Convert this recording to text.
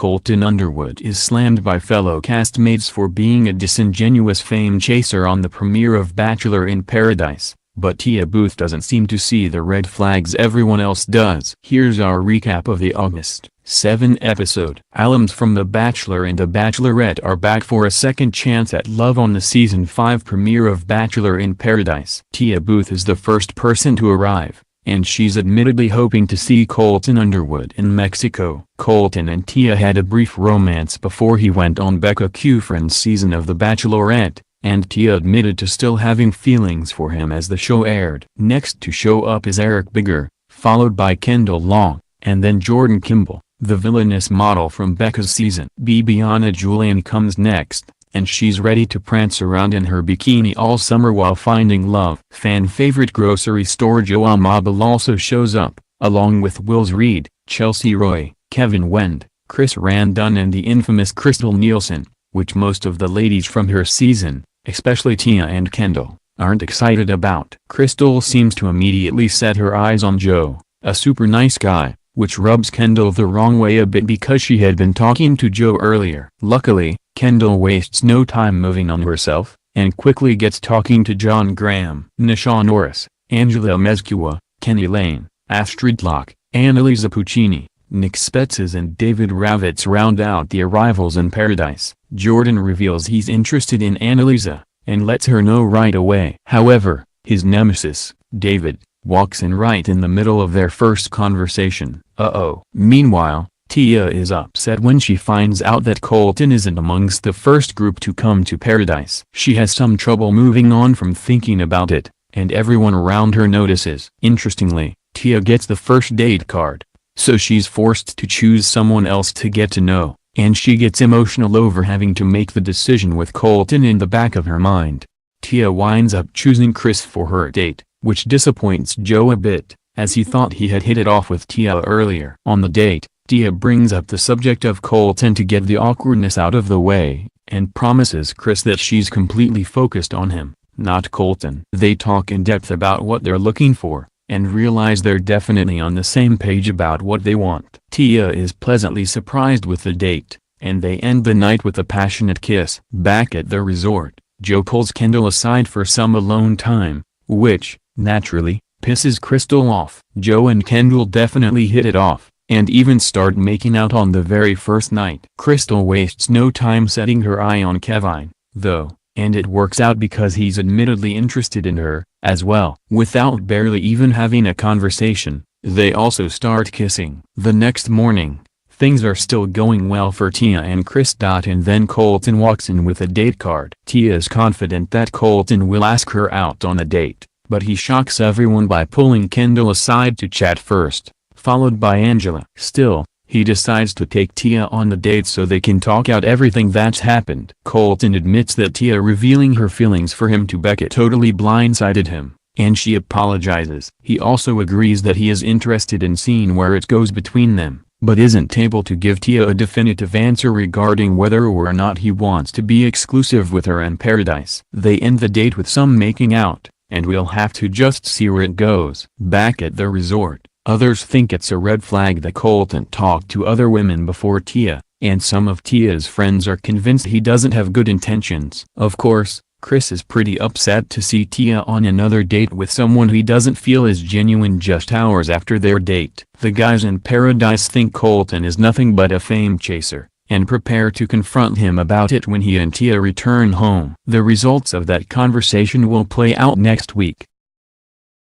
Colton Underwood is slammed by fellow castmates for being a disingenuous fame chaser on the premiere of Bachelor in Paradise, but Tia Booth doesn't seem to see the red flags everyone else does. Here's our recap of the August 7 episode. Alums from The Bachelor and The Bachelorette are back for a second chance at love on the Season 5 premiere of Bachelor in Paradise. Tia Booth is the first person to arrive, and she's admittedly hoping to see Colton Underwood in Mexico. Colton and Tia had a brief romance before he went on Becca Kufrin's season of The Bachelorette, and Tia admitted to still having feelings for him as the show aired. Next to show up is Eric Bigger, followed by Kendall Long, and then Jordan Kimball, the villainous model from Becca's season. Bibiana Julian comes next, and she's ready to prance around in her bikini all summer while finding love. Fan-favorite grocery store Joe Amabile also shows up, along with Wills Reed, Chelsea Roy, Kevin Wend, Chris Randon and the infamous Crystal Nielsen, which most of the ladies from her season, especially Tia and Kendall, aren't excited about. Crystal seems to immediately set her eyes on Joe, a super nice guy, which rubs Kendall the wrong way a bit because she had been talking to Joe earlier. Luckily, Kendall wastes no time moving on herself, and quickly gets talking to John Graham, Nisha Norris, Angela Mezcua, Kenny Lane, Astrid Locke, Annalisa Puccini, Nick Spetzes and David Ravitz round out the arrivals in Paradise. Jordan reveals he's interested in Annalisa, and lets her know right away. However, his nemesis, David, walks in right in the middle of their first conversation. Meanwhile, Tia is upset when she finds out that Colton isn't amongst the first group to come to Paradise. She has some trouble moving on from thinking about it, and everyone around her notices. Interestingly, Tia gets the first date card, so she's forced to choose someone else to get to know, and she gets emotional over having to make the decision with Colton in the back of her mind. Tia winds up choosing Chris for her date, which disappoints Joe a bit, as he thought he had hit it off with Tia earlier. On the date, Tia brings up the subject of Colton to get the awkwardness out of the way, and promises Chris that she's completely focused on him, not Colton. They talk in depth about what they're looking for, and realize they're definitely on the same page about what they want. Tia is pleasantly surprised with the date, and they end the night with a passionate kiss. Back at the resort, Joe pulls Kendall aside for some alone time, which, naturally, pisses Crystal off. Joe and Kendall definitely hit it off, and even start making out on the very first night. Crystal wastes no time setting her eye on Kevin, though, and it works out because he's admittedly interested in her, as well. Without barely even having a conversation, they also start kissing. The next morning, things are still going well for Tia and Chris. And then Colton walks in with a date card. Tia is confident that Colton will ask her out on a date, but he shocks everyone by pulling Kendall aside to chat first, followed by Angela. Still, he decides to take Tia on the date so they can talk out everything that's happened. Colton admits that Tia revealing her feelings for him to Becca totally blindsided him, and she apologizes. He also agrees that he is interested in seeing where it goes between them, but isn't able to give Tia a definitive answer regarding whether or not he wants to be exclusive with her in Paradise. They end the date with some making out, and we'll have to just see where it goes. Back at the resort, others think it's a red flag that Colton talked to other women before Tia, and some of Tia's friends are convinced he doesn't have good intentions. Of course, Chris is pretty upset to see Tia on another date with someone he doesn't feel is genuine just hours after their date. The guys in Paradise think Colton is nothing but a fame chaser, and prepare to confront him about it when he and Tia return home. The results of that conversation will play out next week.